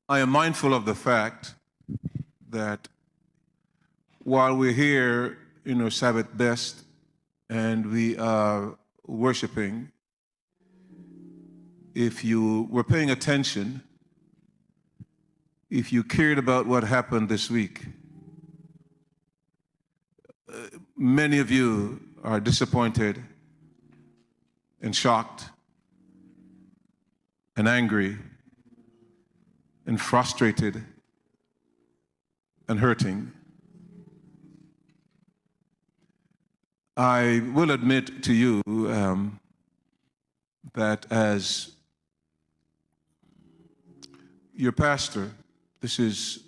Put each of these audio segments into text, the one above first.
I am mindful of the fact that while we're here in our Sabbath best and we are worshiping, if you were paying attention, if you cared about what happened this week, many of you are disappointed and shocked and angry and frustrated and hurting. I will admit to you that as your pastor, this is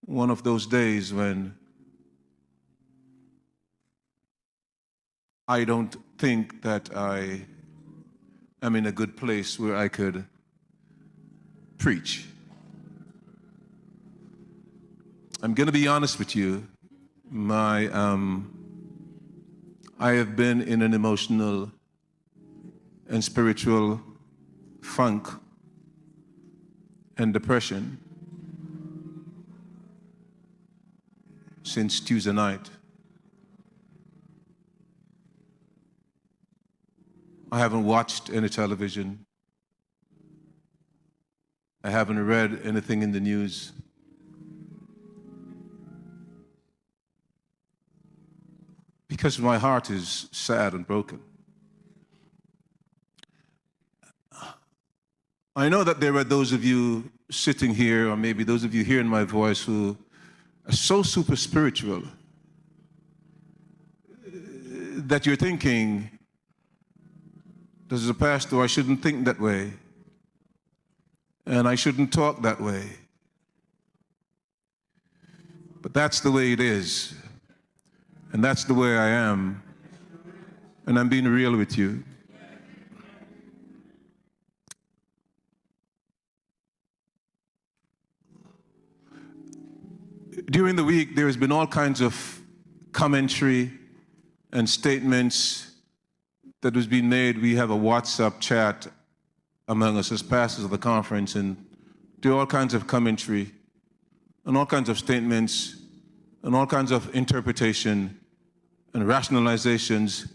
one of those days when I don't think that I am in a good place where I could preach. I'm going to be honest with you. I have been in an emotional and spiritual funk and depression since Tuesday night. I haven't watched any television. I haven't read anything in the news. Because my heart is sad and broken. I know that there are those of you sitting here, or maybe those of you hearing my voice, who are so super spiritual that you're thinking, as a pastor, I shouldn't think that way, and I shouldn't talk that way. But that's the way it is, and that's the way I am, and I'm being real with you. During the week, there has been all kinds of commentary and statements that was being made. We have a WhatsApp chat among us as pastors of the conference, and there are all kinds of commentary and all kinds of statements and all kinds of interpretation and rationalizations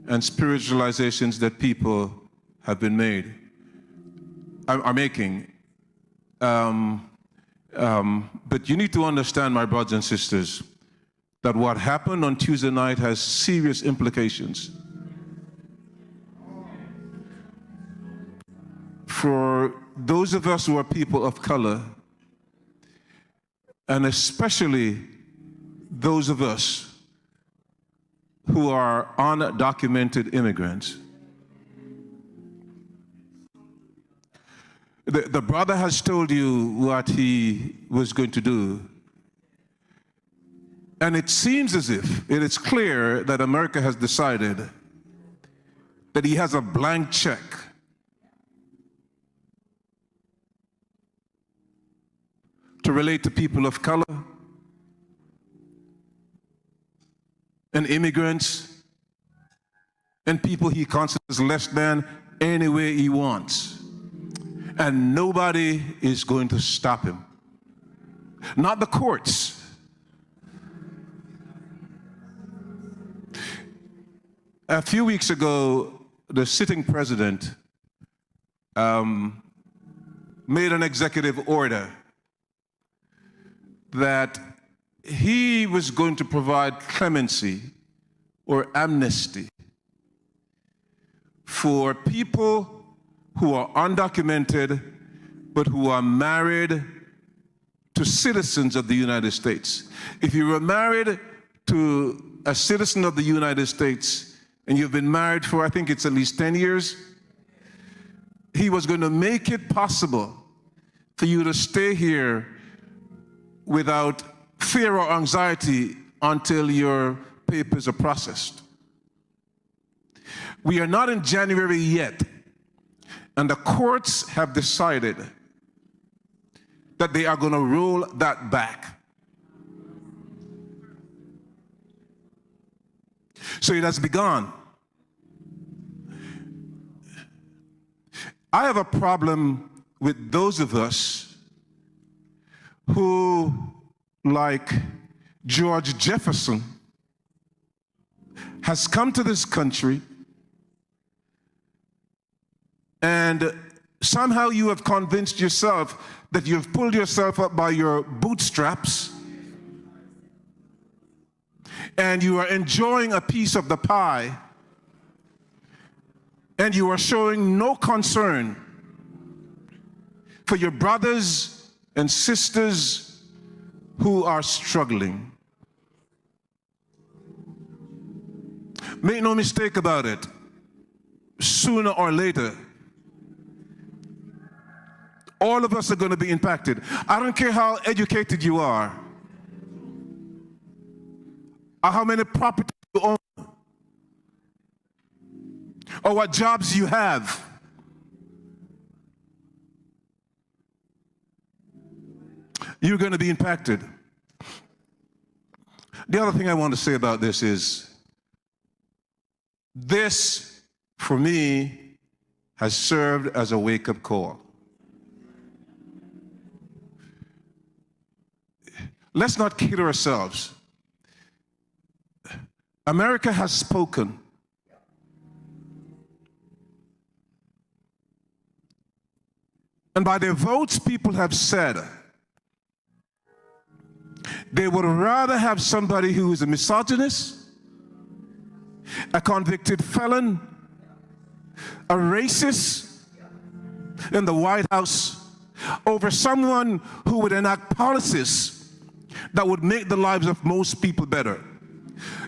and spiritualizations that people have been making. But you need to understand, my brothers and sisters, that what happened on Tuesday night has serious implications for those of us who are people of color, and especially those of us who are undocumented immigrants. The brother has told you what he was going to do. And it seems as if it is clear that America has decided that he has a blank check to relate to people of color and immigrants and people he considers less than any way he wants. And nobody is going to stop him. Not the courts. A few weeks ago, the sitting president made an executive order that he was going to provide clemency or amnesty for people who are undocumented, but who are married to citizens of the United States. If you were married to a citizen of the United States, and you've been married for, I think it's at least 10 years, he was going to make it possible for you to stay here without fear or anxiety until your papers are processed. We are not in January yet. And the courts have decided that they are going to roll that back. So it has begun. I have a problem with those of us who, like George Jefferson, has come to this country, and somehow you have convinced yourself that you've pulled yourself up by your bootstraps and you are enjoying a piece of the pie, and you are showing no concern for your brothers and sisters who are struggling. Make no mistake about it, sooner or later, all of us are going to be impacted. I don't care how educated you are, or how many properties you own, or what jobs you have. You're going to be impacted. The other thing I want to say about this is, this, for me, has served as a wake-up call. Let's not kid ourselves. America has spoken. And by their votes, people have said they would rather have somebody who is a misogynist, a convicted felon, a racist in the White House over someone who would enact policies that would make the lives of most people better.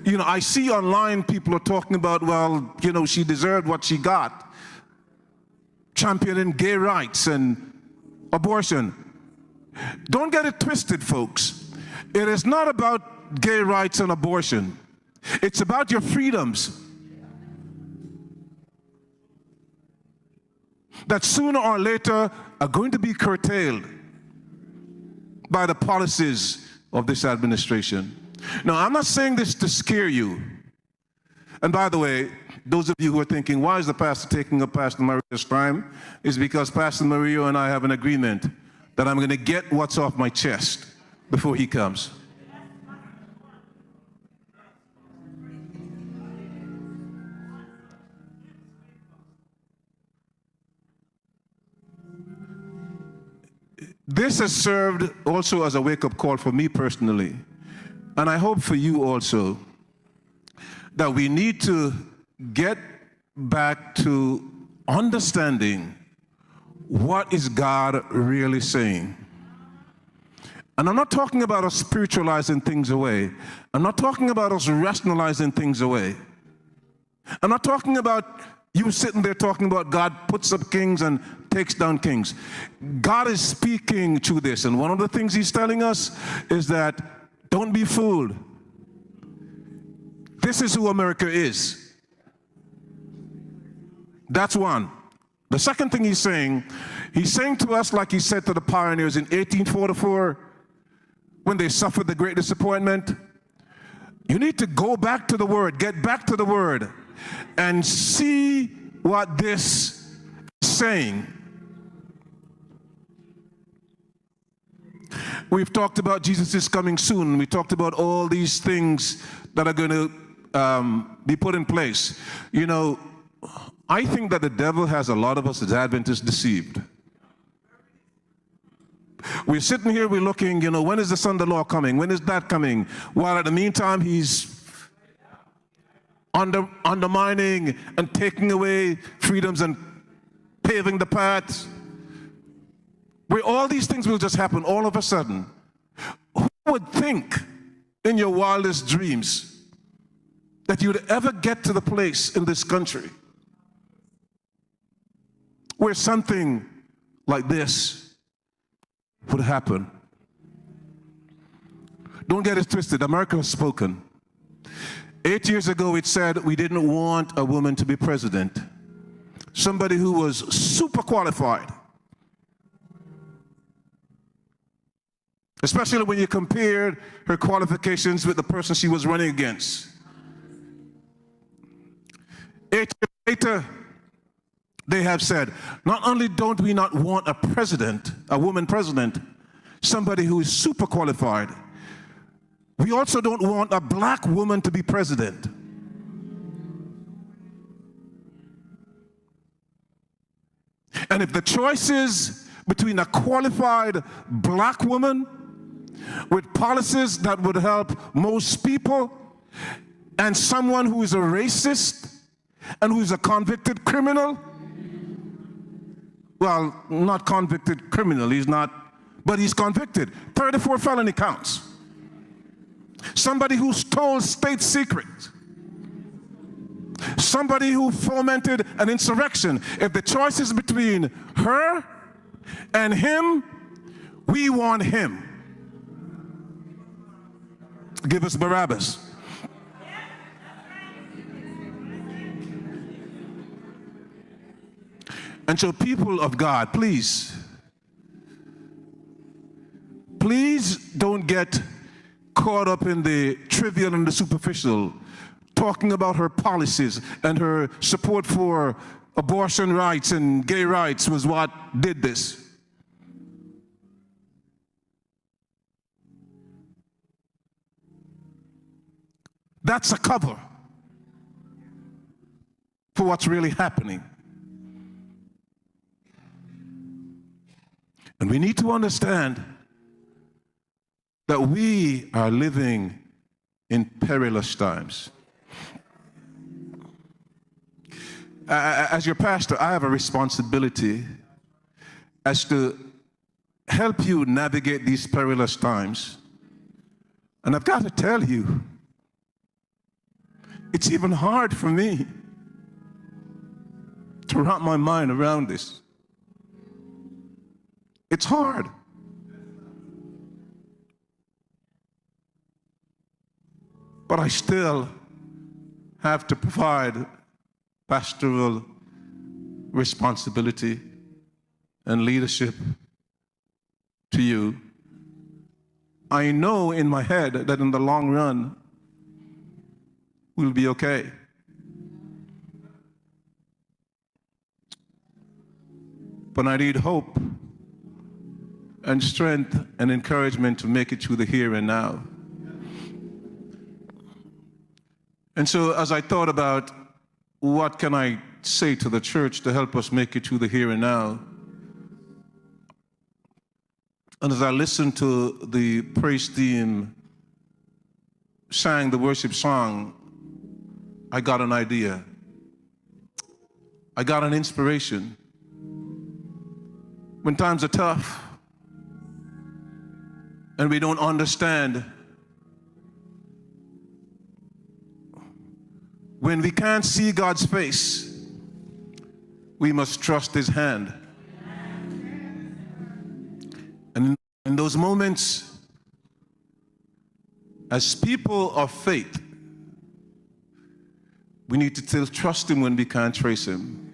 You know, I see online people are talking about, well, you know, she deserved what she got, championing gay rights and abortion. Don't get it twisted, folks. It is not about gay rights and abortion. It's about your freedoms that sooner or later are going to be curtailed by the policies of this administration. Now, I'm not saying this to scare you. And by the way, those of you who are thinking, why is the pastor taking up Pastor Maria's time? Is because Pastor Maria and I have an agreement that I'm going to get what's off my chest before he comes. This has served also as a wake-up call for me personally, and I hope for you also, that we need to get back to understanding what is God really saying. And I'm not talking about us spiritualizing things away. I'm not talking about us rationalizing things away. I'm not talking about you sitting there talking about God puts up kings and takes down kings. God is speaking to this, and one of the things he's telling us is that don't be fooled. This is who America is. That's one. The second thing he's saying to us like he said to the pioneers in 1844 when they suffered the great disappointment, you need to go back to the Word, get back to the Word, and see what this is saying. We've talked about Jesus is coming soon. We talked about all these things that are going to be put in place. You know, I think that the devil has a lot of us as Adventists deceived. We're sitting here, we're looking, you know, when is the Sunday law coming? When is that coming? While at the meantime, he's undermining and taking away freedoms and paving the paths. Where all these things will just happen all of a sudden. Who would think in your wildest dreams that you'd ever get to the place in this country where something like this would happen? Don't get it twisted. America has spoken. 8 years ago, it said we didn't want a woman to be president. Somebody who was super qualified. Especially when you compared her qualifications with the person she was running against. 8 years later, they have said, not only don't we not want a president, a woman president, somebody who is super qualified. We also don't want a black woman to be president. And if the choice is between a qualified black woman with policies that would help most people and someone who is a racist and who is a convicted criminal, well, not convicted criminal, he's not, but he's convicted. 34 felony counts. Somebody who stole state secrets. Somebody who fomented an insurrection. If the choice is between her and him, we want him. Give us Barabbas. And so, people of God, please don't get caught up in the trivial and the superficial, talking about her policies and her support for abortion rights and gay rights was what did this. That's a cover for what's really happening. And we need to understand that we are living in perilous times. As your pastor, I have a responsibility as to help you navigate these perilous times. And I've got to tell you, it's even hard for me to wrap my mind around this. It's hard. But I still have to provide pastoral responsibility and leadership to you. I know in my head that in the long run, we'll be okay. But I need hope and strength and encouragement to make it through the here and now. And so as I thought about what can I say to the church to help us make it through the here and now, and as I listened to the praise team sang the worship song, I got an idea. I got an inspiration. When times are tough and we don't understand, when we can't see God's face, we must trust His hand. And in those moments, as people of faith, we need to still trust Him when we can't trace Him.